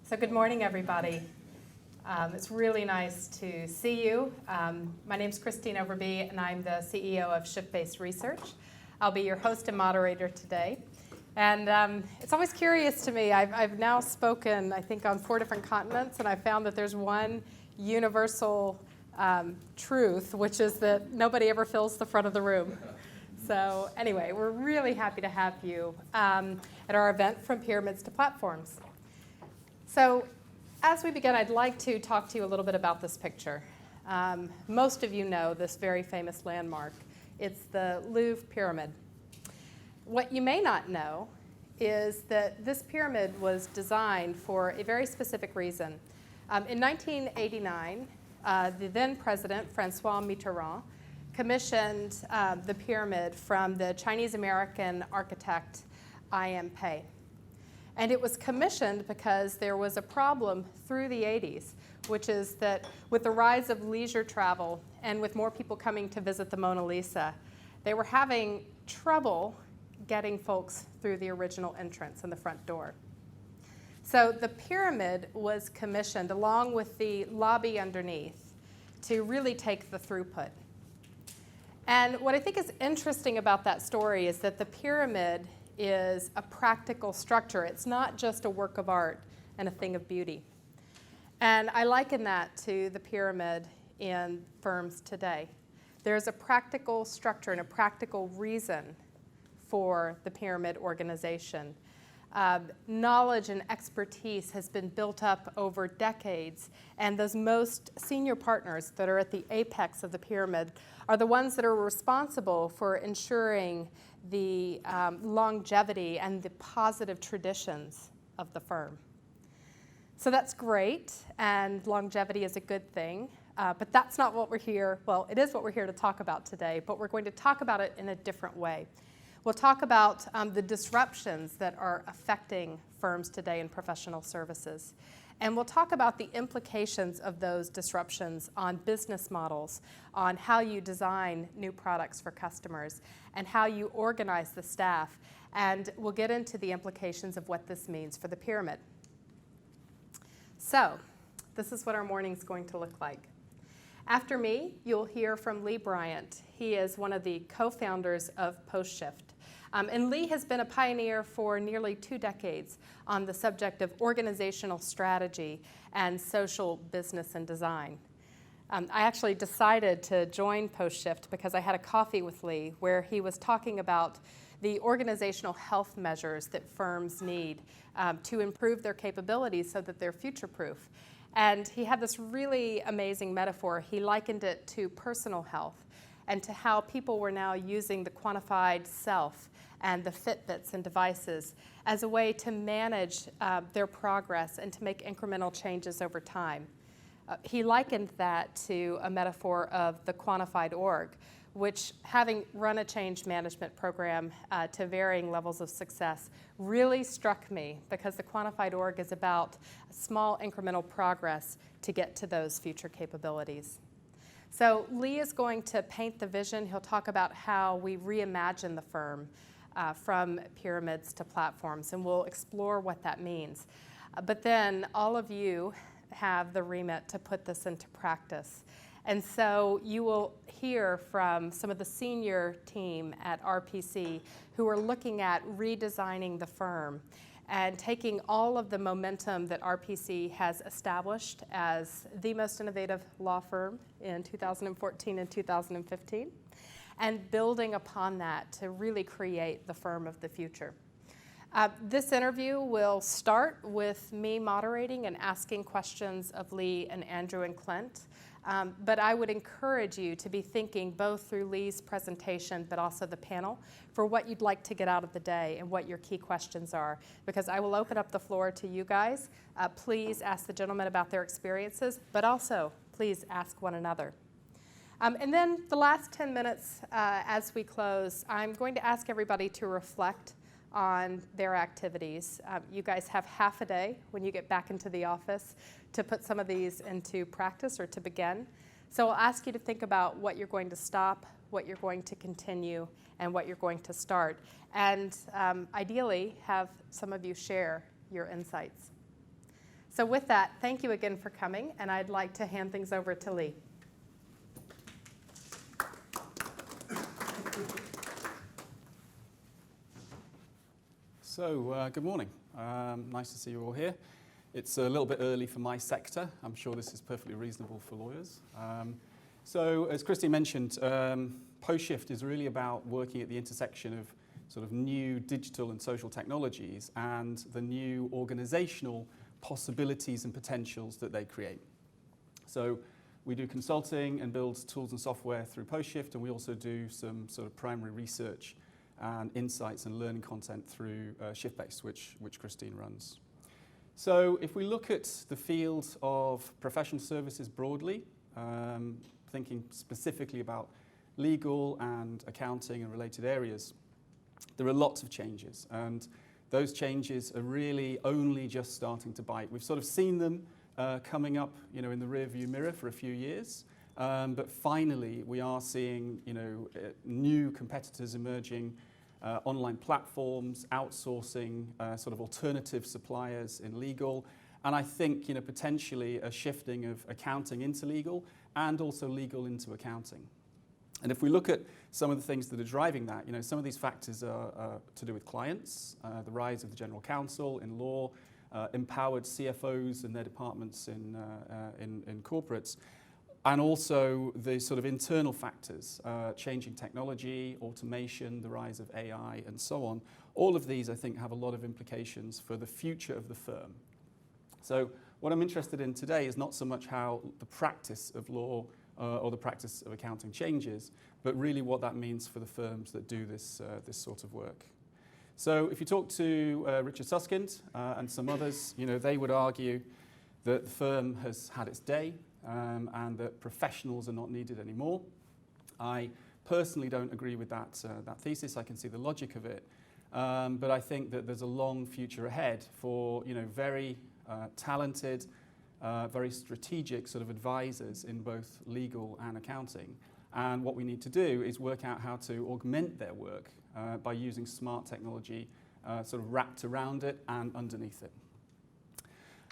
So good morning, everybody. It's really nice to see you. My name is Christine Overby, and I'm the CEO of Shift-Based Research. I'll be your host and moderator today. And it's always curious to me. I've now spoken, I think, on 4 different continents, and I found that there's one universal truth, which is that nobody ever fills the front of the room. So anyway, we're really happy to have you at our event, From Pyramids to Platforms. So as we begin, I'd like to talk to you a little bit about this picture. Most of you know this very famous landmark. It's the Louvre Pyramid. What you may not know is that this pyramid was designed for a very specific reason. In 1989, the then president, Francois Mitterrand, commissioned the pyramid from the Chinese-American architect I.M. Pei. And it was commissioned because there was a problem through the 80s, which is that with the rise of leisure travel and with more people coming to visit the Mona Lisa, they were having trouble getting folks through the original entrance and the front door. So the pyramid was commissioned along with the lobby underneath to really take the throughput. And what I think is interesting about that story is that the pyramid is a practical structure. It's not just a work of art and a thing of beauty. And I liken that to the pyramid in firms today. There's a practical structure and a practical reason for the pyramid organization. Knowledge and expertise has been built up over decades, and those most senior partners that are at the apex of the pyramid are the ones that are responsible for ensuring the longevity and the positive traditions of the firm. So that's great, and longevity is a good thing, but that's not what we're here, well, it is what we're here to talk about today, but we're going to talk about it in a different way. We'll talk about the disruptions that are affecting firms today in professional services. And we'll talk about the implications of those disruptions on business models, on how you design new products for customers, and how you organize the staff. And we'll get into the implications of what this means for the pyramid. So, this is what our morning's going to look like. After me, you'll hear from Lee Bryant. He is one of the co-founders of PostShift. And Lee has been a pioneer for nearly 2 decades on the subject of organizational strategy and social business and design. I actually decided to join PostShift because I had a coffee with Lee where he was talking about the organizational health measures that firms need to improve their capabilities so that they're future-proof. And he had this really amazing metaphor. He likened it to personal health and to how people were now using the quantified self and the Fitbits and devices as a way to manage their progress and to make incremental changes over time. He likened that to a metaphor of the quantified org, which, having run a change management program to varying levels of success, really struck me because the quantified org is about small incremental progress to get to those future capabilities. So Lee is going to paint the vision. He'll talk about how we reimagine the firm from pyramids to platforms, and we'll explore what that means. But then all of you have the remit to put this into practice. And so you will hear from some of the senior team at RPC who are looking at redesigning the firm and taking all of the momentum that RPC has established as the most innovative law firm in 2014 and 2015, and building upon that to really create the firm of the future. This interview will start with me moderating and asking questions of Lee and Andrew and Clint. But I would encourage you to be thinking both through Lee's presentation but also the panel for what you'd like to get out of the day and what your key questions are, because I will open up the floor to you guys. Please ask the gentlemen about their experiences, but also please ask one another. And then the last 10 minutes as we close, I'm going to ask everybody to reflect on their activities. You guys have half a day when you get back into the office to put some of these into practice or to begin. So I'll ask you to think about what you're going to stop, what you're going to continue, and what you're going to start. And ideally, have some of you share your insights. So with that, thank you again for coming, and I'd like to hand things over to Lee. So, good morning. Nice to see you all here. It's a little bit early for my sector. I'm sure this is perfectly reasonable for lawyers. So, as Christy mentioned, PostShift is really about working at the intersection of sort of new digital and social technologies and the new organizational possibilities and potentials that they create. So, we do consulting and build tools and software through PostShift, and we also do some sort of primary research and insights and learning content through ShiftBase, which Christine runs. So if we look at the field of professional services broadly, thinking specifically about legal and accounting and related areas, there are lots of changes, and those changes are really only just starting to bite. We've sort of seen them coming up, in the rearview mirror for a few years. But finally, we are seeing, new competitors emerging, online platforms, outsourcing, sort of alternative suppliers in legal, and I think, potentially a shifting of accounting into legal and also legal into accounting. And if we look at some of the things that are driving that, some of these factors are to do with clients, the rise of the general counsel in law, empowered CFOs and their departments in corporates, and also the sort of internal factors, changing technology, automation, the rise of AI, and so on. All of these, I think, have a lot of implications for the future of the firm. So what I'm interested in today is not so much how the practice of law or the practice of accounting changes, but really what that means for the firms that do this sort of work. So if you talk to Richard Susskind and some others, they would argue that the firm has had its day, and that professionals are not needed anymore. I personally don't agree with that thesis. I can see the logic of it, but I think that there's a long future ahead for very talented, very strategic sort of advisors in both legal and accounting. And what we need to do is work out how to augment their work by using smart technology sort of wrapped around it and underneath it.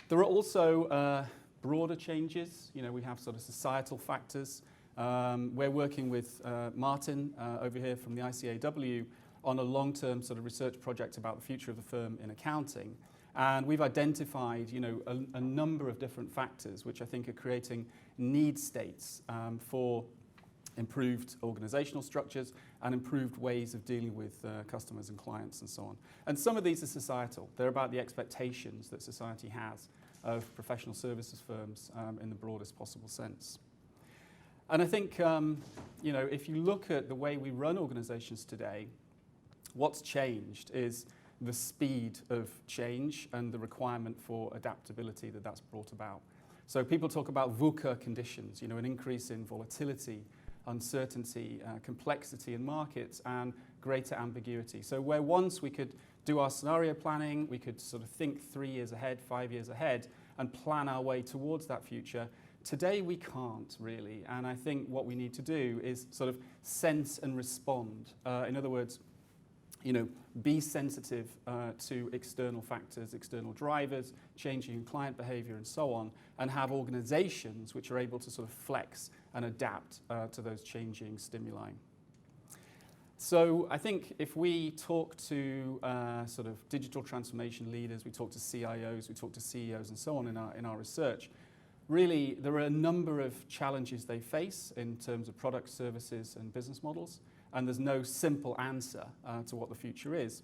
There are also broader changes. We have sort of societal factors. We're working with Martin over here from the ICAW on a long-term sort of research project about the future of the firm in accounting. And we've identified, a number of different factors which I think are creating need states for improved organizational structures and improved ways of dealing with customers and clients and so on. And some of these are societal. They're about the expectations that society has of professional services firms in the broadest possible sense. And I think, if you look at the way we run organizations today, what's changed is the speed of change and the requirement for adaptability that's brought about. So people talk about VUCA conditions, an increase in volatility, uncertainty, complexity in markets, and greater ambiguity. So where once we could do our scenario planning, we could sort of think 3 years ahead, 5 years ahead, and plan our way towards that future. Today we can't really, and I think what we need to do is sort of sense and respond. In other words, be sensitive to external factors, external drivers, changing client behavior and so on, and have organizations which are able to sort of flex and adapt to those changing stimuli. So I think if we talk to sort of digital transformation leaders, we talk to CIOs, we talk to CEOs and so on in our research, really there are a number of challenges they face in terms of products, services and business models, and there's no simple answer to what the future is.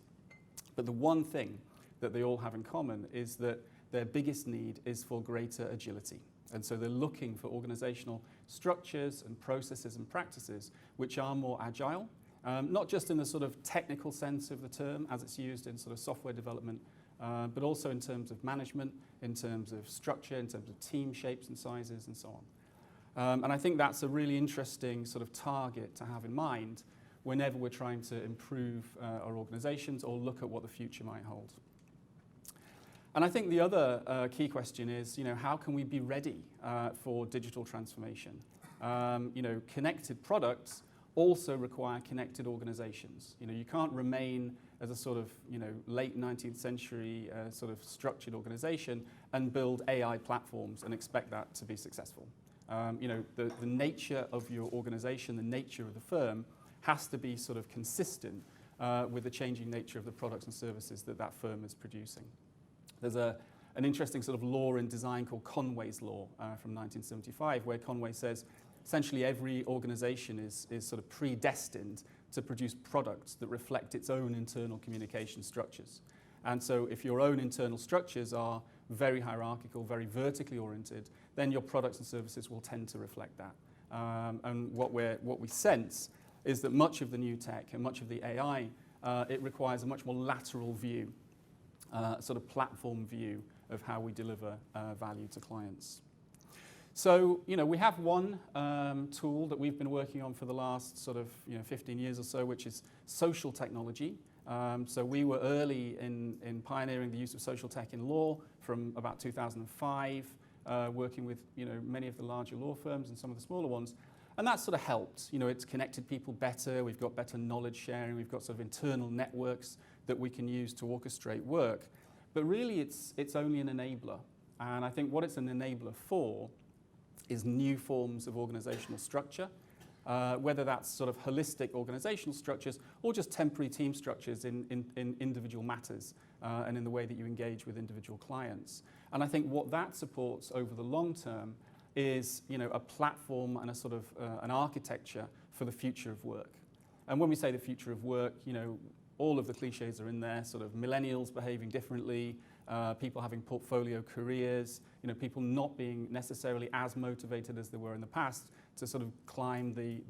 But the one thing that they all have in common is that their biggest need is for greater agility. And so they're looking for organizational structures and processes and practices which are more agile, not just in the sort of technical sense of the term as it's used in sort of software development, but also in terms of management, in terms of structure, in terms of team shapes and sizes and so on. And I think that's a really interesting sort of target to have in mind whenever we're trying to improve our organizations or look at what the future might hold. And I think the other key question is, how can we be ready for digital transformation? Connected products also require connected organizations. You can't remain as a sort of, late 19th century sort of structured organization and build AI platforms and expect that to be successful. The nature of your organization, the nature of the firm has to be sort of consistent with the changing nature of the products and services that that firm is producing. There's an interesting sort of law in design called Conway's Law from 1975, where Conway says essentially every organization is sort of predestined to produce products that reflect its own internal communication structures. And so if your own internal structures are very hierarchical, very vertically oriented, then your products and services will tend to reflect that. And what we sense is that much of the new tech and much of the AI, it requires a much more lateral view, sort of platform view of how we deliver value to clients. So, we have one tool that we've been working on for the last sort of 15 years or so, which is social technology. So we were early in pioneering the use of social tech in law from about 2005, working with many of the larger law firms and some of the smaller ones. And that sort of helped. It's connected people better. We've got better knowledge sharing. We've got sort of internal networks that we can use to orchestrate work. But really, it's only an enabler. And I think what it's an enabler for is new forms of organizational structure, whether that's sort of holistic organizational structures or just temporary team structures in individual matters and in the way that you engage with individual clients. And I think what that supports over the long term is a platform and a sort of an architecture for the future of work. And when we say the future of work, all of the cliches are in there, sort of millennials behaving differently, people having portfolio careers, people not being necessarily as motivated as they were in the past to sort of climb the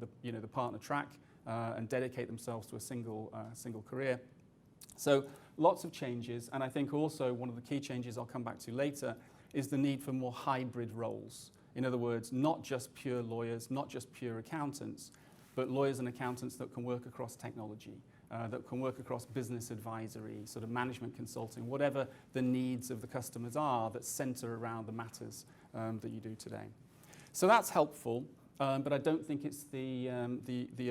partner track and dedicate themselves to a single career. So lots of changes, and I think also one of the key changes I'll come back to later is the need for more hybrid roles. In other words, not just pure lawyers, not just pure accountants, but lawyers and accountants that can work across technology, that can work across business advisory, sort of management consulting, whatever the needs of the customers are that center around the matters that you do today. So that's helpful, but I don't think it's the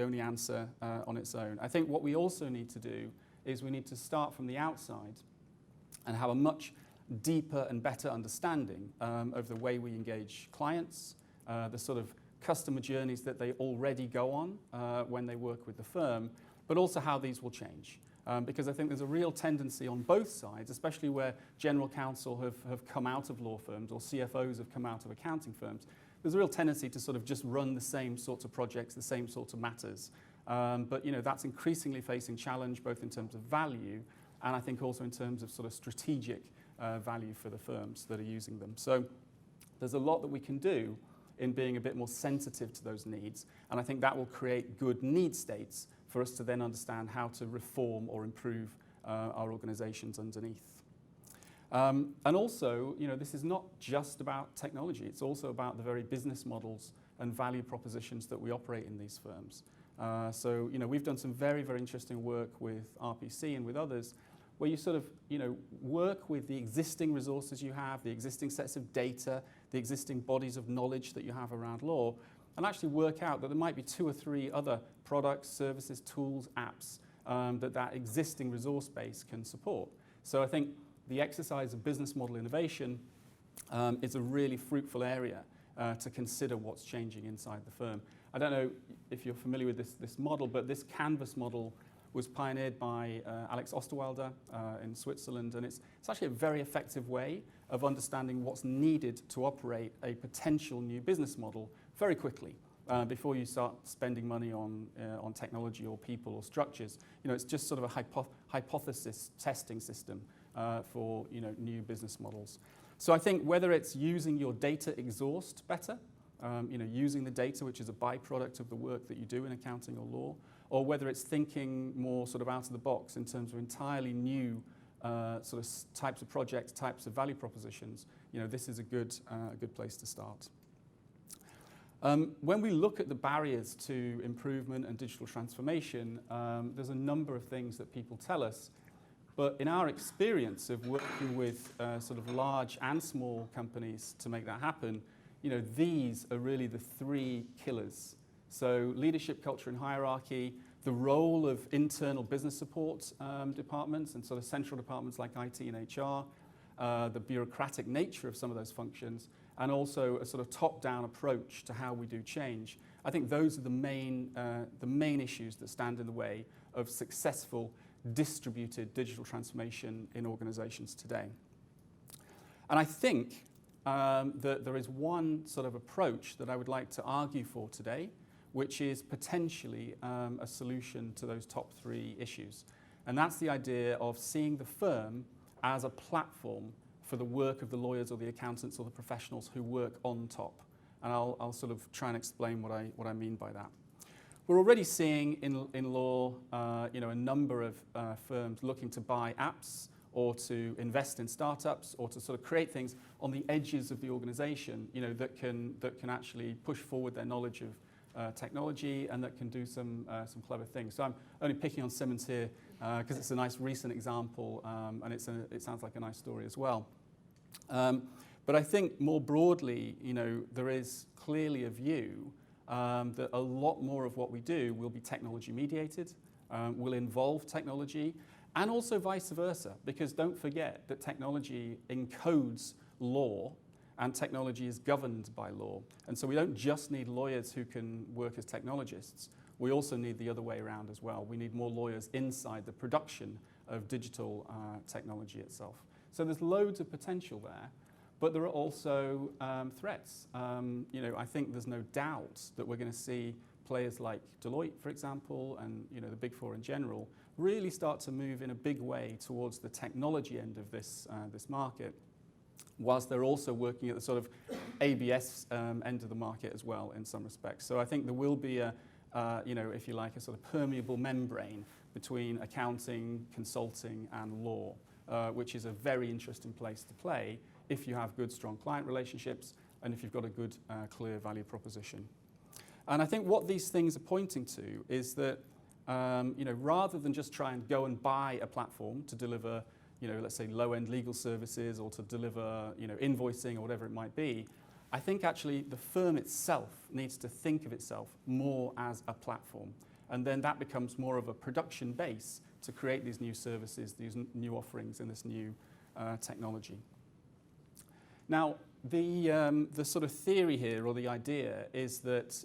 only answer on its own. I think what we also need to do is we need to start from the outside and have a much deeper and better understanding of the way we engage clients, the sort of customer journeys that they already go on when they work with the firm, but also how these will change. Because I think there's a real tendency on both sides, especially where general counsel have come out of law firms or CFOs have come out of accounting firms, there's a real tendency to sort of just run the same sorts of projects, the same sorts of matters. But that's increasingly facing challenge both in terms of value and I think also in terms of sort of strategic value for the firms that are using them. So there's a lot that we can do in being a bit more sensitive to those needs, and I think that will create good need states for us to then understand how to reform or improve our organizations underneath. And also, this is not just about technology, it's also about the very business models and value propositions that we operate in these firms. So, we've done some very, very interesting work with RPC and with others where you sort of, work with the existing resources you have, the existing sets of data, the existing bodies of knowledge that you have around law, and actually work out that there might be 2 or 3 other products, services, tools, apps that existing resource base can support. So I think the exercise of business model innovation is a really fruitful area to consider what's changing inside the firm. I don't know if you're familiar with this model, but this Canvas model was pioneered by Alex Osterwalder in Switzerland, and it's actually a very effective way of understanding what's needed to operate a potential new business model very quickly before you start spending money on technology or people or structures. It's just sort of a hypothesis testing system for new business models. So I think whether it's using your data exhaust better, using the data which is a byproduct of the work that you do in accounting or law, or whether it's thinking more sort of out of the box in terms of entirely new sort of types of projects, types of value propositions, this is a good place to start. When we look at the barriers to improvement and digital transformation, there's a number of things that people tell us. But in our experience of working with sort of large and small companies to make that happen, these are really the 3 killers So leadership, culture and hierarchy, the role of internal business support departments and sort of central departments like IT and HR, the bureaucratic nature of some of those functions, and also a sort of top-down approach to how we do change. I think those are the main issues that stand in the way of successful distributed digital transformation in organizations today. And I think that there is one sort of approach that I would like to argue for today, which is potentially a solution to those top three issues. And that's the idea of seeing the firm as a platform for the work of the lawyers or the accountants or the professionals who work on top. And I'll sort of try and explain what I mean by that. We're already seeing in law, a number of firms looking to buy apps or to invest in startups or to sort of create things on the edges of the organization, that can actually push forward their knowledge of technology and that can do some clever things. So I'm only picking on Simmons here because it's a nice recent example and it sounds like a nice story as well. But I think more broadly, there is clearly a view that a lot more of what we do will be technology mediated, will involve technology, and also vice versa, because don't forget that technology encodes law and technology is governed by law. And so we don't just need lawyers who can work as technologists, we also need the other way around as well. We need more lawyers inside the production of digital technology itself. So there's loads of potential there. But there are also threats. I think there's no doubt that we're going to see players like Deloitte, for example, and the Big Four in general, really start to move in a big way towards the technology end of this market, whilst they're also working at the sort of ABS end of the market as well in some respects. So I think there will be if you like, a sort of permeable membrane between accounting, consulting, and law, which is a very interesting place to play if you have good, strong client relationships and if you've got a good, clear value proposition. And I think what these things are pointing to is that, rather than just try and go and buy a platform to deliver, let's say low-end legal services or to deliver, invoicing or whatever it might be, I think actually the firm itself needs to think of itself more as a platform. And then that becomes more of a production base to create these new services, these new offerings and this new technology. Now, the sort of theory here, or the idea, is that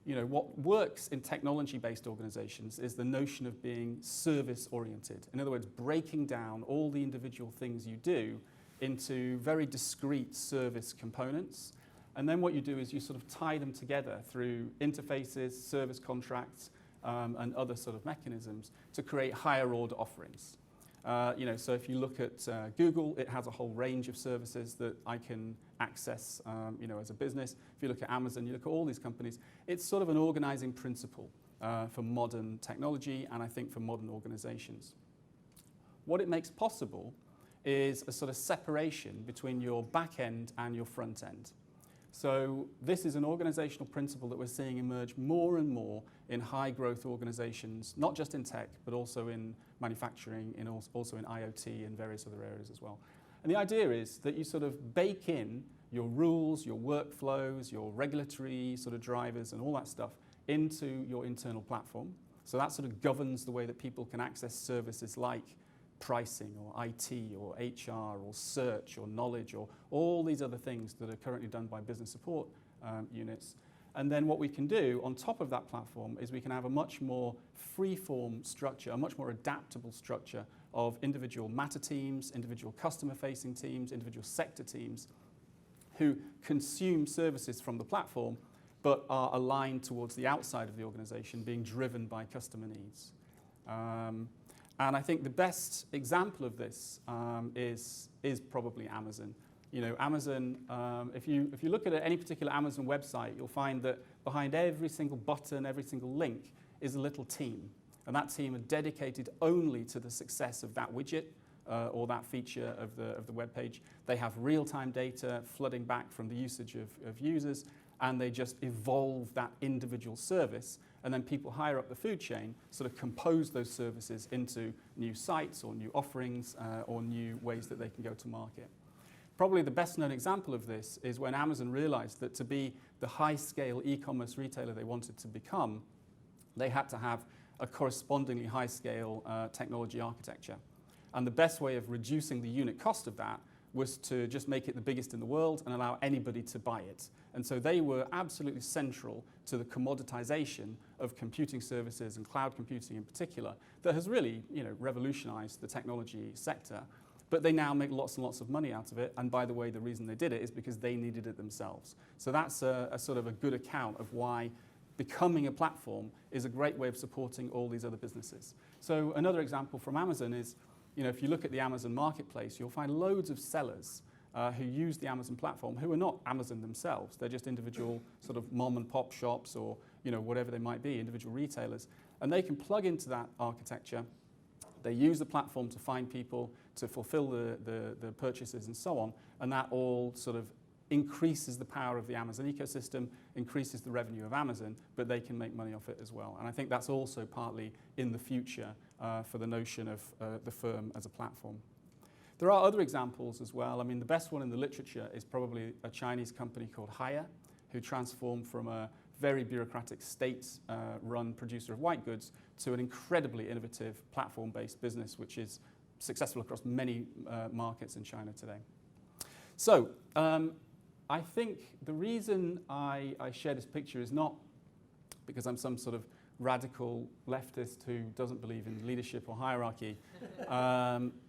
what works in technology-based organizations is the notion of being service-oriented. In other words, breaking down all the individual things you do into very discrete service components. And then what you do is you sort of tie them together through interfaces, service contracts, and other sort of mechanisms to create higher order offerings. So if you look at Google, it has a whole range of services that I can access, as a business. If you look at Amazon, you look at all these companies, it's sort of an organizing principle for modern technology and I think for modern organizations. What it makes possible is a sort of separation between your back end and your front end. So this is an organizational principle that we're seeing emerge more and more in high growth organizations, not just in tech, but also in manufacturing, also in IoT and various other areas as well. And the idea is that you sort of bake in your rules, your workflows, your regulatory sort of drivers and all that stuff into your internal platform. So that sort of governs the way that people can access services like pricing or IT or HR or search or knowledge or all these other things that are currently done by business support units. And then what we can do on top of that platform is we can have a much more free-form structure, a much more adaptable structure of individual matter teams, individual customer-facing teams, individual sector teams who consume services from the platform but are aligned towards the outside of the organization, being driven by customer needs. And I think the best example of this is probably Amazon. Amazon, if you look at any particular Amazon website, you'll find that behind every single button, every single link is a little team. And that team are dedicated only to the success of that widget or that feature of the web page. They have real-time data flooding back from the usage of users, and they just evolve that individual service. And then people higher up the food chain sort of compose those services into new sites or new offerings or new ways that they can go to market. probably the best known example of this is when Amazon realized that to be the high-scale e-commerce retailer they wanted to become, they had to have a correspondingly high-scale technology architecture. And the best way of reducing the unit cost of that was to just make it the biggest in the world and allow anybody to buy it. And so they were absolutely central to the commoditization of computing services and cloud computing in particular that has really, revolutionized the technology sector. But they now make lots and lots of money out of it. And by the way, the reason they did it is because they needed it themselves. So that's a sort of a good account of why becoming a platform is a great way of supporting all these other businesses. So another example from Amazon is, if you look at the Amazon marketplace, you'll find loads of sellers who use the Amazon platform who are not Amazon themselves. They're just individual sort of mom and pop shops or whatever they might be, individual retailers. And they can plug into that architecture. They use the platform to find people, to fulfill the purchases and so on. And that all sort of increases the power of the Amazon ecosystem, increases the revenue of Amazon, but they can make money off it as well. And I think that's also partly in the future for the notion of the firm as a platform. There are other examples as well. I mean, the best one in the literature is probably a Chinese company called Haier, who transformed from a very bureaucratic state-run producer of white goods to an incredibly innovative platform-based business, which is successful across many markets in China today. So I think the reason I share this picture is not because I'm some sort of radical leftist who doesn't believe in leadership or hierarchy,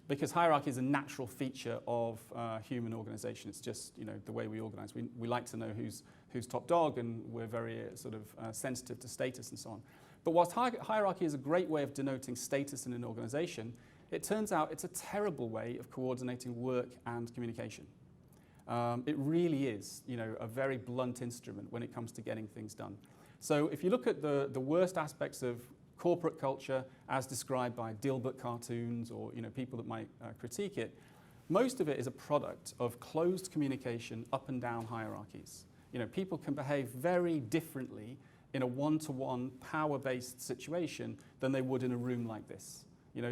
because hierarchy is a natural feature of human organization. It's just the way we organize. We like to know who's top dog, and we're very sort of sensitive to status and so on. But whilst hierarchy is a great way of denoting status in an organization, it turns out it's a terrible way of coordinating work and communication. It really is, a very blunt instrument when it comes to getting things done. So if you look at the worst aspects of corporate culture as described by Dilbert cartoons or people that might critique it, most of it is a product of closed communication up and down hierarchies. People can behave very differently in a one-to-one power-based situation than they would in a room like this.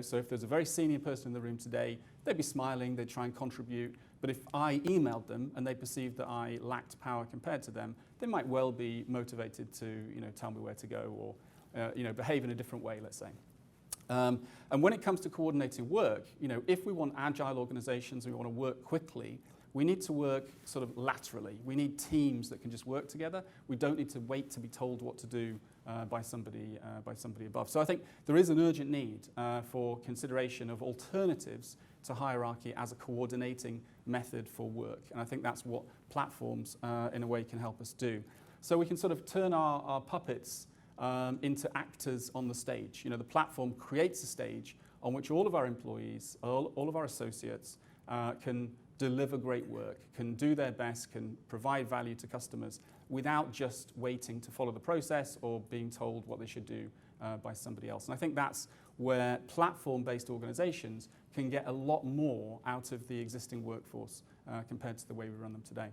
So if there's a very senior person in the room today, they'd be smiling, they'd try and contribute. But if I emailed them and they perceived that I lacked power compared to them, they might well be motivated to tell me where to go or behave in a different way, let's say. And when it comes to coordinating work, if we want agile organizations and we want to work quickly, we need to work sort of laterally. We need teams that can just work together. We don't need to wait to be told what to do by somebody above. So I think there is an urgent need for consideration of alternatives to hierarchy as a coordinating method for work. And I think that's what platforms, in a way, can help us do. So we can sort of turn our puppets into actors on the stage. The platform creates a stage on which all of our employees, all of our associates can deliver great work, can do their best, can provide value to customers without just waiting to follow the process or being told what they should do by somebody else. And I think that's where platform-based organizations can get a lot more out of the existing workforce compared to the way we run them today.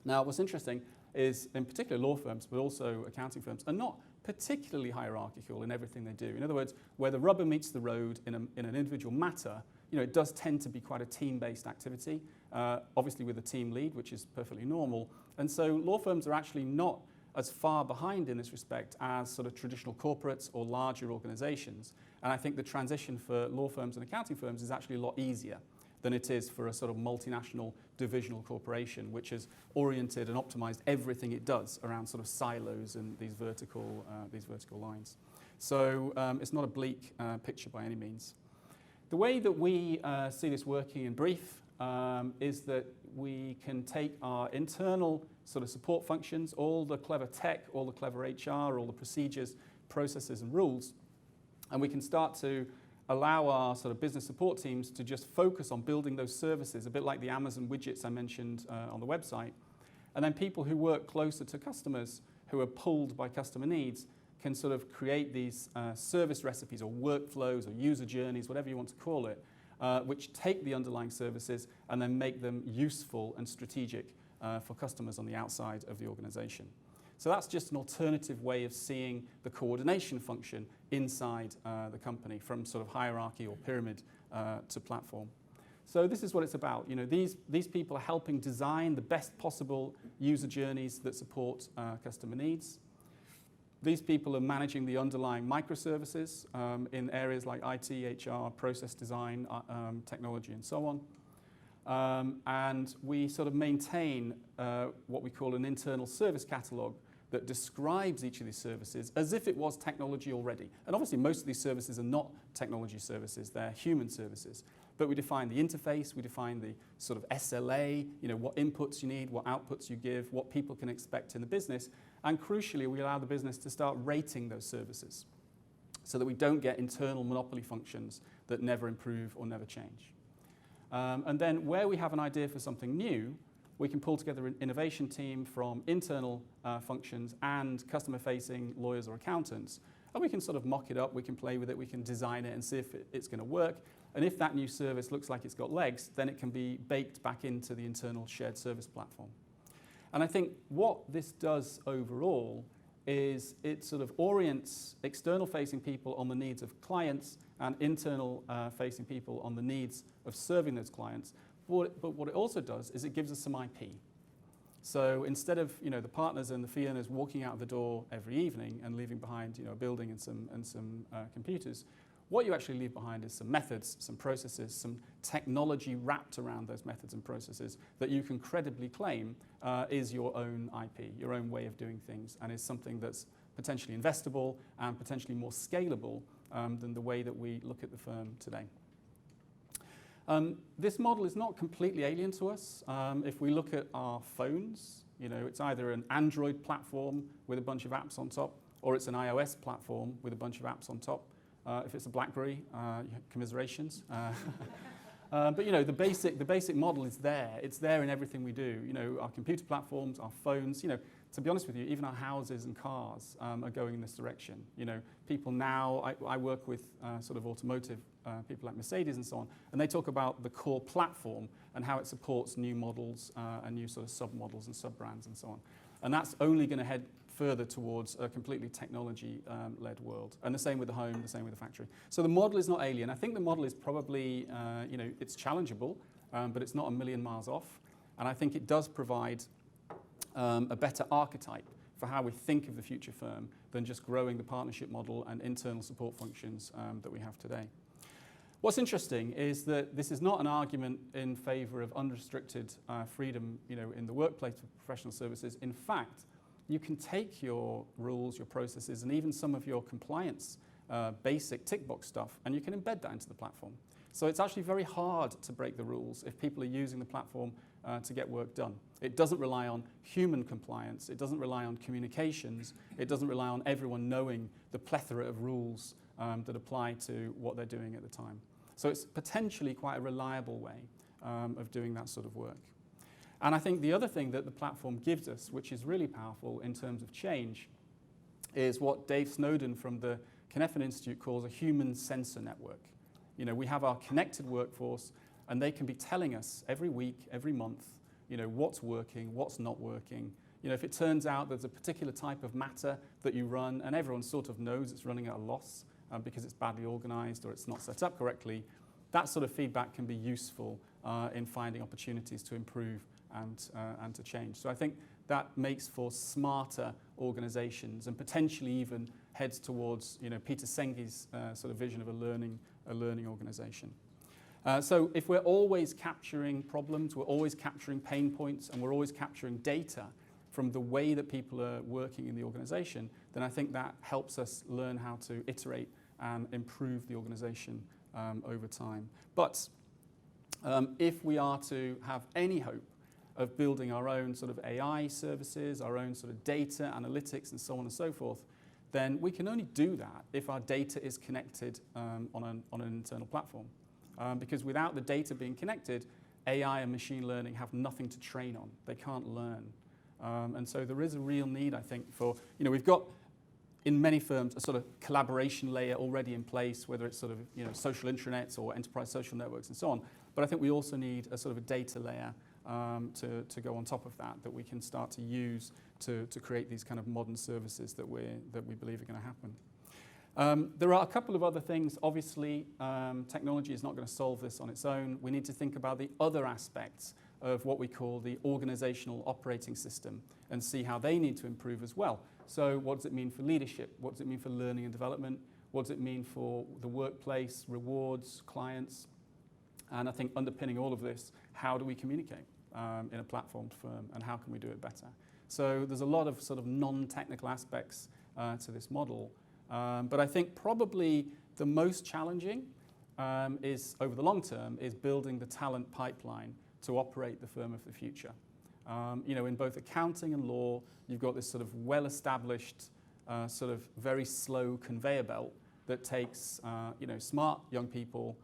Now, what's interesting is, in particular, law firms, but also accounting firms, are not particularly hierarchical in everything they do. In other words, where the rubber meets the road in an individual matter, it does tend to be quite a team-based activity, obviously with a team lead, which is perfectly normal. And so law firms are actually not as far behind in this respect as sort of traditional corporates or larger organizations. And I think the transition for law firms and accounting firms is actually a lot easier than it is for a sort of multinational divisional corporation, which has oriented and optimized everything it does around sort of silos and these vertical lines. So it's not a bleak picture by any means. The way that we see this working in brief is that we can take our internal sort of support functions, all the clever tech, all the clever HR, all the procedures, processes and rules, and we can start to allow our sort of business support teams to just focus on building those services, a bit like the Amazon widgets I mentioned on the website. And then people who work closer to customers, who are pulled by customer needs, can sort of create these service recipes or workflows or user journeys, whatever you want to call it, which take the underlying services and then make them useful and strategic for customers on the outside of the organization. So that's just an alternative way of seeing the coordination function inside the company, from sort of hierarchy or pyramid to platform. So this is what it's about. These people are helping design the best possible user journeys that support customer needs. These people are managing the underlying microservices in areas like IT, HR, process design, technology, and so on. And we sort of maintain what we call an internal service catalog that describes each of these services as if it was technology already. And obviously most of these services are not technology services, they're human services. But we define the interface, we define the sort of SLA, what inputs you need, what outputs you give, what people can expect in the business. And crucially, we allow the business to start rating those services so that we don't get internal monopoly functions that never improve or never change. And then where we have an idea for something new, we can pull together an innovation team from internal functions and customer-facing lawyers or accountants, and we can sort of mock it up, we can play with it, we can design it and see if it's going to work. And if that new service looks like it's got legs, then it can be baked back into the internal shared service platform. And I think what this does overall is it sort of orients external-facing people on the needs of clients and internal-facing people on the needs of serving those clients. But what it also does is it gives us some IP. So instead of the partners and the fee earners walking out of the door every evening and leaving behind a building and some computers, what you actually leave behind is some methods, some processes, some technology wrapped around those methods and processes that you can credibly claim is your own IP, your own way of doing things, and is something that's potentially investable and potentially more scalable than the way that we look at the firm today. This model is not completely alien to us. If we look at our phones, it's either an Android platform with a bunch of apps on top, or it's an iOS platform with a bunch of apps on top. If it's a BlackBerry, commiserations. But the basic model is there. It's there in everything we do. Our computer platforms, our phones. To be honest with you, even our houses and cars are going in this direction. People now, I work with sort of automotive people like Mercedes and so on, and they talk about the core platform and how it supports new models and new sort of sub-models and sub-brands and so on. And that's only going to head further towards a completely technology-led world. And the same with the home, the same with the factory. So the model is not alien. I think the model is probably, it's challengeable, but it's not a million miles off. And I think it does provide a better archetype for how we think of the future firm than just growing the partnership model and internal support functions that we have today. What's interesting is that this is not an argument in favor of unrestricted freedom in the workplace for professional services. In fact, you can take your rules, your processes, and even some of your compliance basic tick box stuff, and you can embed that into the platform. So it's actually very hard to break the rules if people are using the platform to get work done. It doesn't rely on human compliance. It doesn't rely on communications. It doesn't rely on everyone knowing the plethora of rules that apply to what they're doing at the time. So it's potentially quite a reliable way of doing that sort of work. And I think the other thing that the platform gives us, which is really powerful in terms of change, is what Dave Snowden from the Cynefin Institute calls a human sensor network. We have our connected workforce, and they can be telling us every week, every month, what's working, what's not working. If it turns out there's a particular type of matter that you run, and everyone sort of knows it's running at a loss because it's badly organized or it's not set up correctly, that sort of feedback can be useful in finding opportunities to improve and to change. So I think that makes for smarter organizations and potentially even heads towards Peter Senge's sort of vision of a learning organization. So if we're always capturing problems, we're always capturing pain points, and we're always capturing data from the way that people are working in the organization, then I think that helps us learn how to iterate and improve the organization over time. But if we are to have any hope of building our own sort of AI services, our own sort of data analytics and so on and so forth, then we can only do that if our data is connected on an internal platform. Because without the data being connected, AI and machine learning have nothing to train on. They can't learn. And so there is a real need, I think, for, we've got in many firms a sort of collaboration layer already in place, whether it's sort of, social intranets or enterprise social networks and so on. But I think we also need a sort of a data layer to go on top of that we can start to use to create these kind of modern services that we believe are going to happen. There are a couple of other things. Obviously, technology is not going to solve this on its own. We need to think about the other aspects of what we call the organizational operating system and see how they need to improve as well. So what does it mean for leadership? What does it mean for learning and development? What does it mean for the workplace, rewards, clients? And I think underpinning all of this, how do we communicate in a platformed firm, and how can we do it better? So there's a lot of sort of non-technical aspects to this model. But I think probably the most challenging is, over the long term, is building the talent pipeline to operate the firm of the future. In both accounting and law, you've got this sort of well-established, sort of very slow conveyor belt that takes, smart young people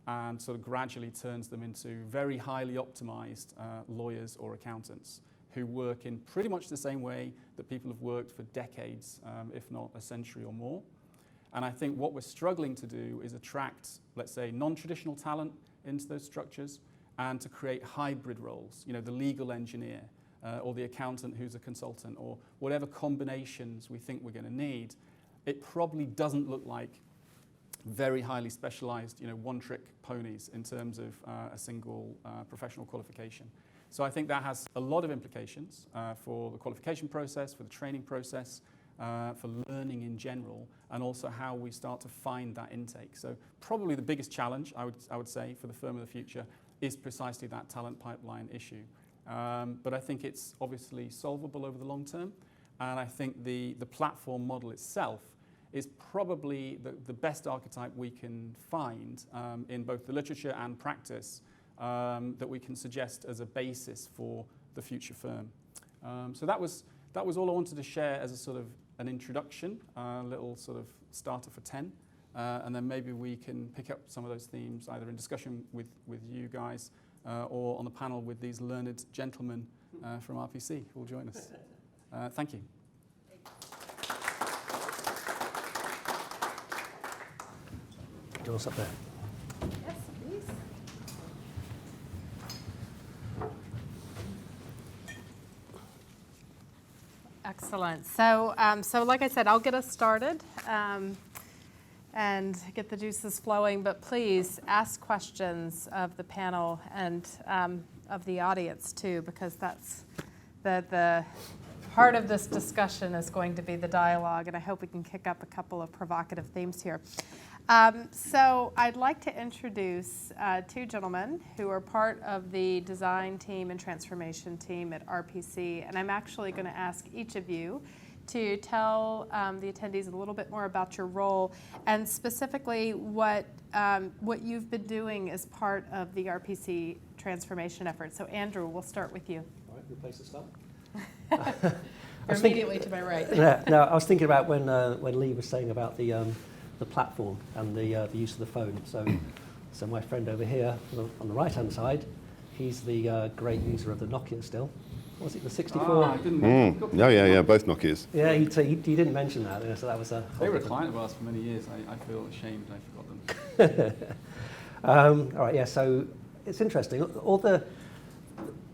and sort of gradually turns them into very highly optimized lawyers or accountants who work in pretty much the same way that people have worked for decades, if not a century or more. And I think what we're struggling to do is attract, let's say, non-traditional talent into those structures and to create hybrid roles, the legal engineer or the accountant who's a consultant, or whatever combinations we think we're going to need. It probably doesn't look like very highly specialized, one-trick ponies in terms of a single professional qualification. So I think that has a lot of implications for the qualification process, for the training process, for learning in general, and also how we start to find that intake. So probably the biggest challenge, I would say, for the firm of the future is precisely that talent pipeline issue. But I think it's obviously solvable over the long term, and I think the platform model itself is probably the best archetype we can find in both the literature and practice that we can suggest as a basis for the future firm. So that was all I wanted to share as a sort of an introduction, a little sort of starter for 10. And then maybe we can pick up some of those themes either in discussion with you guys or on the panel with these learned gentlemen from RPC who will join us. Thank you. Doors up there. Yes, please. Excellent. So like I said, I'll get us started and get the juices flowing, but please ask questions of the panel and of the audience too, because that's the part of this discussion is going to be the dialogue, and I hope we can kick up a couple of provocative themes here. So I'd like to introduce two gentlemen who are part of the design team and transformation team at RPC, and I'm actually going to ask each of you to tell the attendees a little bit more about your role and specifically what you've been doing as part of the RPC transformation effort. So Andrew, we'll start with you. All right, good place to start. You're immediately to my right. Yeah, no, I was thinking about when Lee was saying about the platform and the use of the phone. So my friend over here on the right-hand side, he's the great user of the Nokia still. Was it the 64? I didn't Yeah, both Nokias. Yeah, he didn't mention that, so that was a... They were a client of ours for many years. I feel ashamed I forgot them. all right, yeah, so it's interesting.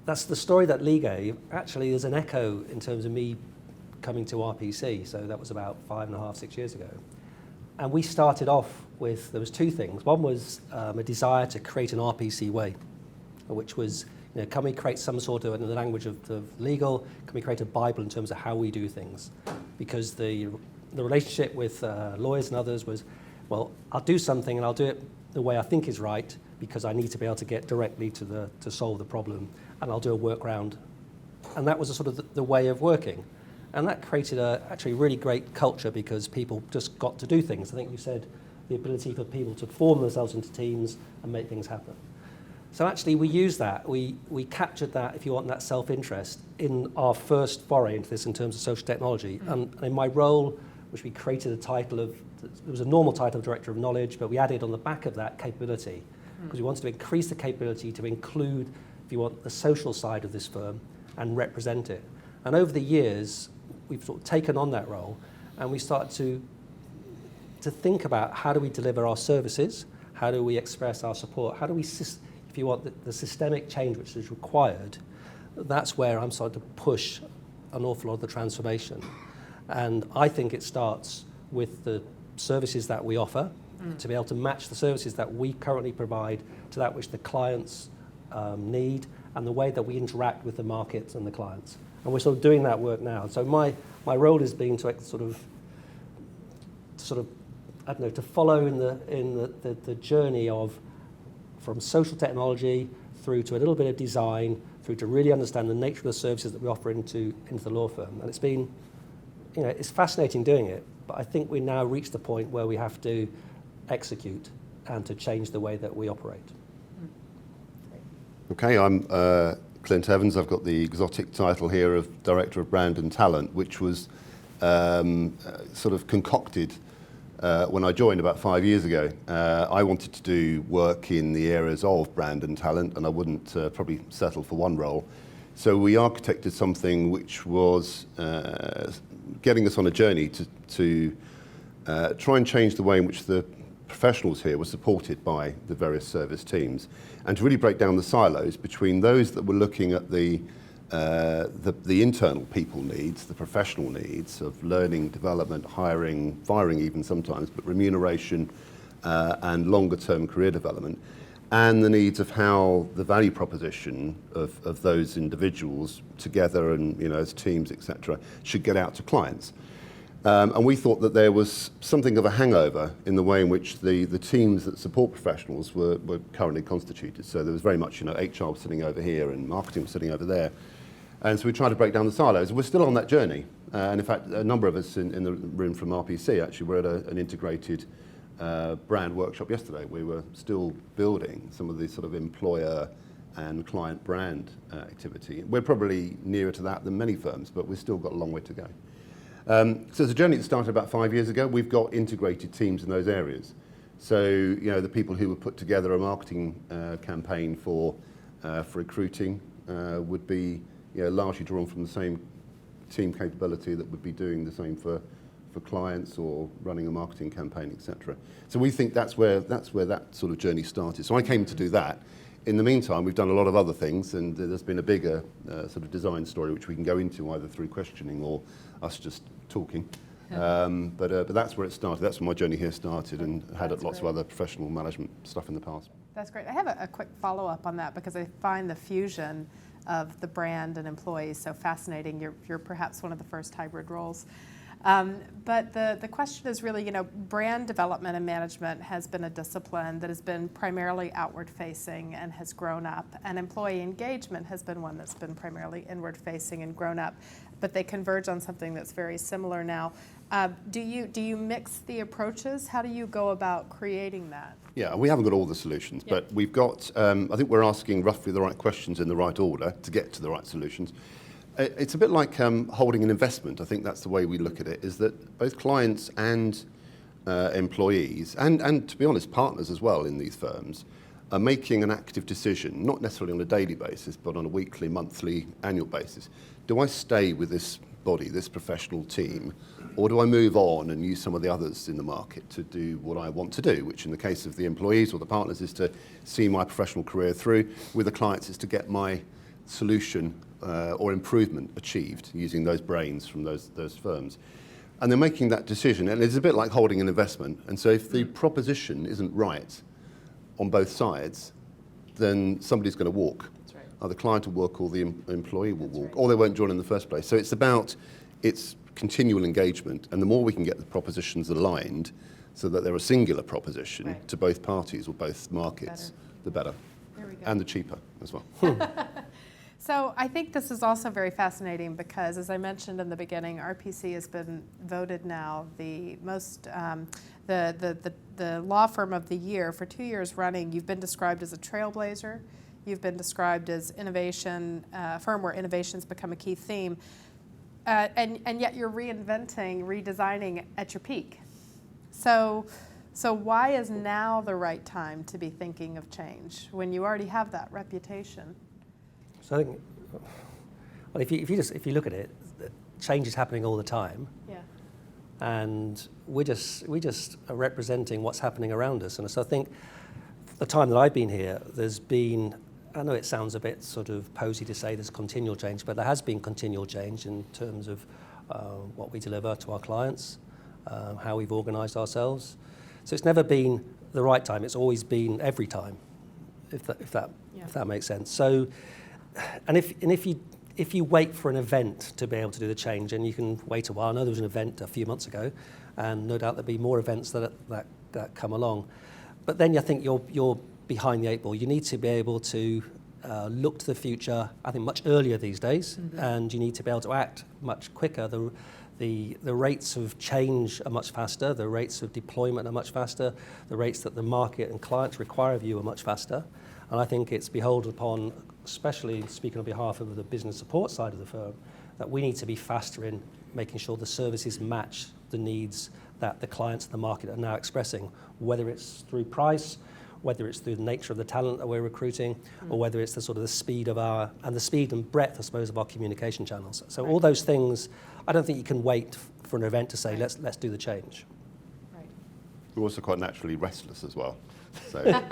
That's the story that Lee gave. Actually, there's an echo in terms of me coming to RPC, so that was about 5.5, 6 years ago. And we started off with, there was two things. One was a desire to create an RPC way, which was, can we create some sort of, in the language of legal, can we create a Bible in terms of how we do things? Because the relationship with lawyers and others was, well, I'll do something and I'll do it the way I think is right because I need to be able to get directly to solve the problem, and I'll do a workaround. And that was a sort of the way of working. And that created actually really great culture because people just got to do things. I think you said the ability for people to form themselves into teams and make things happen. So actually we used that. We captured that, if you want, that self-interest in our first foray into this in terms of social technology. And in my role, which we created a title of, it was a normal title of Director of Knowledge, but we added on the back of that capability because we wanted to increase the capability to include, if you want, the social side of this firm and represent it. And over the years, we've sort of taken on that role, and we started to think about how do we deliver our services, how do we express our support, how do we, if you want, the systemic change which is required. That's where I'm starting to push an awful lot of the transformation. And I think it starts with the services that we offer, to be able to match the services that we currently provide to that which the clients need, and the way that we interact with the markets and the clients. And we're sort of doing that work now. So my role is being to sort of I don't know, to follow in the journey of from social technology through to a little bit of design, through to really understand the nature of the services that we offer into the law firm. And it's been, it's fascinating doing it, but I think we now reached the point where we have to execute and to change the way that we operate. Okay, I'm Clint Evans. I've got the exotic title here of Director of Brand and Talent, which was sort of concocted when I joined about 5 years ago. I wanted to do work in the areas of brand and talent, and I wouldn't probably settle for one role. So we architected something which was getting us on a journey to try and change the way in which the professionals here were supported by the various service teams, and to really break down the silos between those that were looking at the internal people needs, the professional needs of learning, development, hiring, firing even sometimes, but remuneration and longer term career development, and the needs of how the value proposition of those individuals together and as teams, etc., should get out to clients. And we thought that there was something of a hangover in the way in which the teams that support professionals were currently constituted. So there was very much, HR was sitting over here and marketing was sitting over there. And so we tried to break down the silos. We're still on that journey. And in fact, a number of us in the room from RPC actually were at an integrated brand workshop yesterday. We were still building some of the sort of employer and client brand activity. We're probably nearer to that than many firms, but we've still got a long way to go. So it's a journey that started about 5 years ago. We've got integrated teams in those areas. So, the people who would put together a marketing campaign for recruiting would be largely drawn from the same team capability that would be doing the same for clients or running a marketing campaign, etc. So we think that's where that sort of journey started. So I came to do that. In the meantime, we've done a lot of other things, and there's been a bigger sort of design story which we can go into either through questioning or us just talking. But that's where it started. That's where my journey here started, and had lots of other professional management stuff in the past. That's great. I have a quick follow-up on that, because I find the fusion of the brand and employees so fascinating. You're perhaps one of the first hybrid roles. But the question is really, brand development and management has been a discipline that has been primarily outward-facing and has grown up, and employee engagement has been one that's been primarily inward-facing and grown up, but they converge on something that's very similar now. Do you mix the approaches? How do you go about creating that? Yeah, we haven't got all the solutions, but we've got, I think we're asking roughly the right questions in the right order to get to the right solutions. It's a bit like holding an investment. I think that's the way we look at it, is that both clients and employees, and to be honest, partners as well in these firms, are making an active decision, not necessarily on a daily basis, but on a weekly, monthly, annual basis. Do I stay with this body, this professional team, or do I move on and use some of the others in the market to do what I want to do, which in the case of the employees or the partners is to see my professional career through. With the clients is to get my solution or improvement achieved using those brains from those firms. And they're making that decision, and it's a bit like holding an investment. And so if the proposition isn't right on both sides, then somebody's going to walk. That's right. Either the client will walk or the employee will walk, or they won't join in the first place. So it's about continual engagement, and the more we can get the propositions aligned so that they're a singular proposition to both parties or both markets, the better. There we go. And the cheaper as well. So I think this is also very fascinating because, as I mentioned in the beginning, RPC has been voted now the most, the law firm of the year for 2 years running. You've been described as a trailblazer. You've been described as innovation, firm where innovation's become a key theme. And yet you're reinventing, redesigning at your peak. So why is now the right time to be thinking of change when you already have that reputation? So I think, well, if you look at it, change is happening all the time. Yeah. And we just are representing what's happening around us. And so I think the time that I've been here, there's been, I know it sounds a bit sort of posy to say there's continual change, but there has been continual change in terms of what we deliver to our clients, how we've organised ourselves. So it's never been the right time, it's always been every time, if that makes sense. So, and if you wait for an event to be able to do the change, and you can wait a while. I know there was an event a few months ago, and no doubt there'll be more events that come along. But then I think you're behind the eight ball. You need to be able to look to the future, I think, much earlier these days, and you need to be able to act much quicker. The rates of change are much faster, the rates of deployment are much faster, the rates that the market and clients require of you are much faster. And I think it's beholden upon, especially speaking on behalf of the business support side of the firm, that we need to be faster in making sure the services match the needs that the clients and the market are now expressing, whether it's through price, whether it's through the nature of the talent that we're recruiting, or whether it's the sort of the speed of the speed and breadth, I suppose, of our communication channels. So all those things, I don't think you can wait for an event to say, let's do the change. Right. We're also quite naturally restless as well. So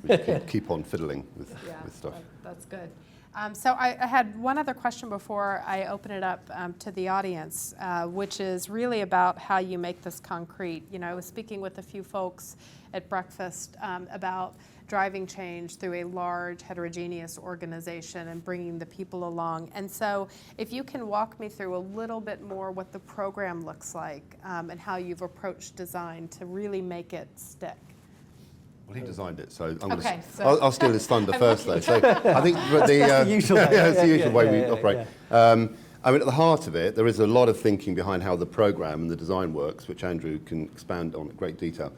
we keep on fiddling with stuff. That's good. So I had one other question before I open it up to the audience, which is really about how you make this concrete. You know, I was speaking with a few folks at breakfast about driving change through a large heterogeneous organization and bringing the people along. And so if you can walk me through a little bit more what the program looks like and how you've approached design to really make it stick. Well, he designed it, so I'll steal his thunder first, though. So I think the usual way. It's the usual way we yeah, operate. yeah. I mean, at the heart of it, there is a lot of thinking behind how the program and the design works, which Andrew can expand on in great detail.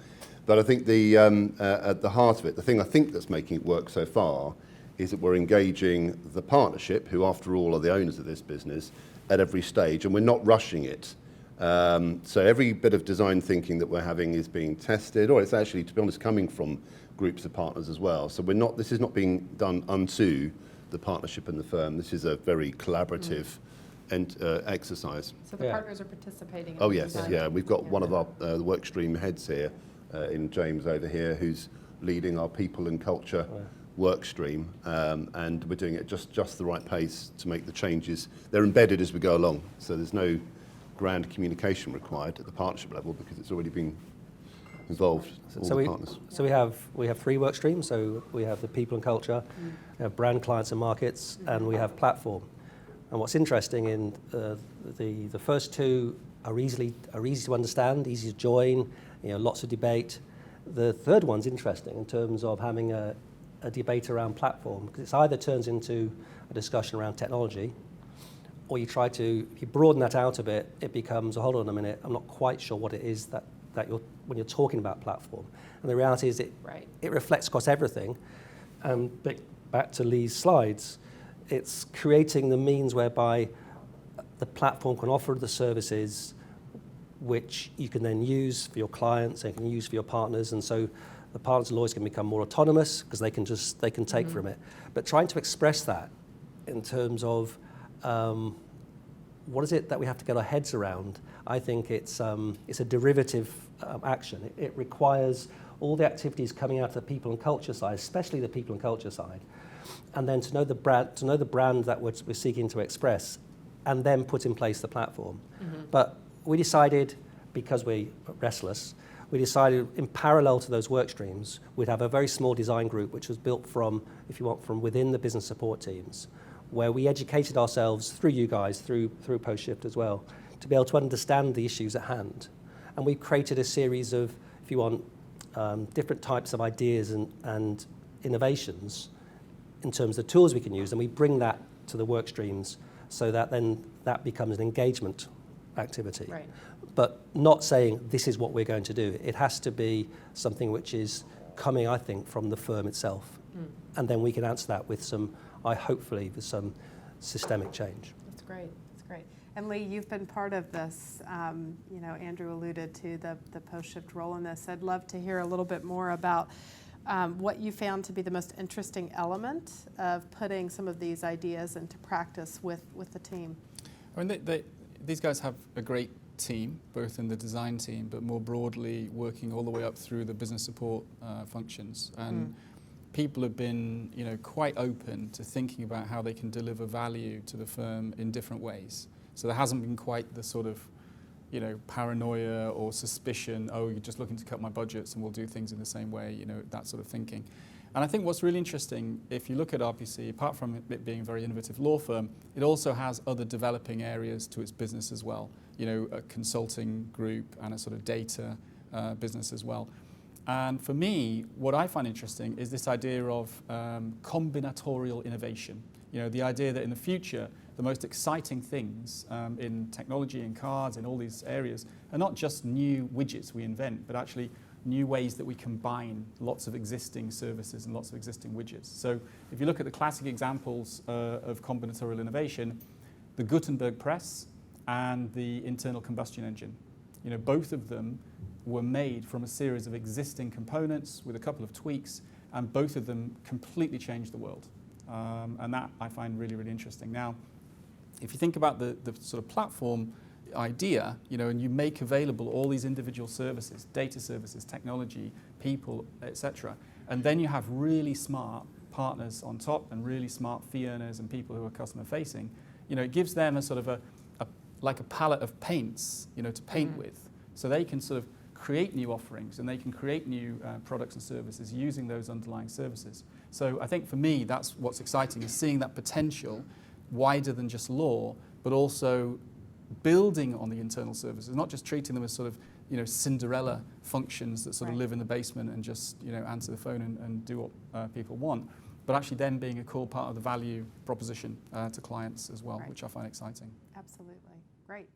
But I think at the heart of it, the thing I think that's making it work so far is that we're engaging the partnership, who after all are the owners of this business, at every stage, and we're not rushing it. So every bit of design thinking that we're having is being tested, or it's actually, to be honest, coming from groups of partners as well. So this is not being done unto the partnership and the firm. This is a very collaborative exercise. So the partners are participating in Oh the yes, design. yeah. We've got one of our work stream heads here, in James over here, who's leading our people and culture work stream, and we're doing it just the right pace to make the changes. They're embedded as we go along, so there's no grand communication required at the partnership level because it's already been involved. Partners. So we have three work streams. So we have the people and culture, we have brand, clients and markets, and we have platform. And what's interesting in the first two are easy to understand, easy to join. Lots of debate. The third one's interesting in terms of having a debate around platform, because it either turns into a discussion around technology, or if you broaden that out a bit, it becomes, hold on a minute, I'm not quite sure what it is that when you're talking about platform. And the reality is it reflects across everything. Back to Lee's slides, it's creating the means whereby the platform can offer the services which you can then use for your clients and can use for your partners. And so the partners and lawyers can become more autonomous because they can take from it. But trying to express that in terms of what is it that we have to get our heads around, I think it's a derivative action. It requires all the activities coming out of the people and culture side, especially the people and culture side, and then to know the brand that we're seeking to express, and then put in place the platform. But we decided, because we're restless, we decided in parallel to those work streams, we'd have a very small design group which was built from, if you want, from within the business support teams, where we educated ourselves through you guys, through PostShift as well, to be able to understand the issues at hand. And we created a series of, if you want, different types of ideas and innovations in terms of the tools we can use, and we bring that to the work streams so that then that becomes an engagement activity. Right. But not saying this is what we're going to do. It has to be something which is coming, I think, from the firm itself. And then we can answer that with hopefully with some systemic change. That's great. That's great. And Lee, you've been part of this. Andrew alluded to the PostShift role in this. I'd love to hear a little bit more about what you found to be the most interesting element of putting some of these ideas into practice with the team. I mean, these guys have a great team, both in the design team, but more broadly working all the way up through the business support functions. And people have been, quite open to thinking about how they can deliver value to the firm in different ways. So there hasn't been quite the sort of paranoia or suspicion, oh, you're just looking to cut my budgets and we'll do things in the same way, that sort of thinking. And I think what's really interesting, if you look at RPC, apart from it being a very innovative law firm, it also has other developing areas to its business as well, a consulting group and a sort of data business as well. And for me, what I find interesting is this idea of combinatorial innovation. The idea that in the future, the most exciting things in technology, in cards, in all these areas are not just new widgets we invent, but actually new ways that we combine lots of existing services and lots of existing widgets. So if you look at the classic examples of combinatorial innovation, the Gutenberg press and the internal combustion engine, both of them were made from a series of existing components with a couple of tweaks, and both of them completely changed the world. And that I find really, really interesting. Now, if you think about the sort of platform idea, and you make available all these individual services, data services, technology, people, etc., and then you have really smart partners on top and really smart fee earners and people who are customer facing, it gives them a sort of like a palette of paints, to paint with, so they can sort of create new offerings and they can create new products and services using those underlying services. So I think for me, that's what's exciting, is seeing that potential wider than just law, but also building on the internal services, not just treating them as sort of Cinderella functions that sort of live in the basement and just answer the phone and do what people want, but actually then being a core part of the value proposition to clients as well, which I find exciting. Absolutely. Great.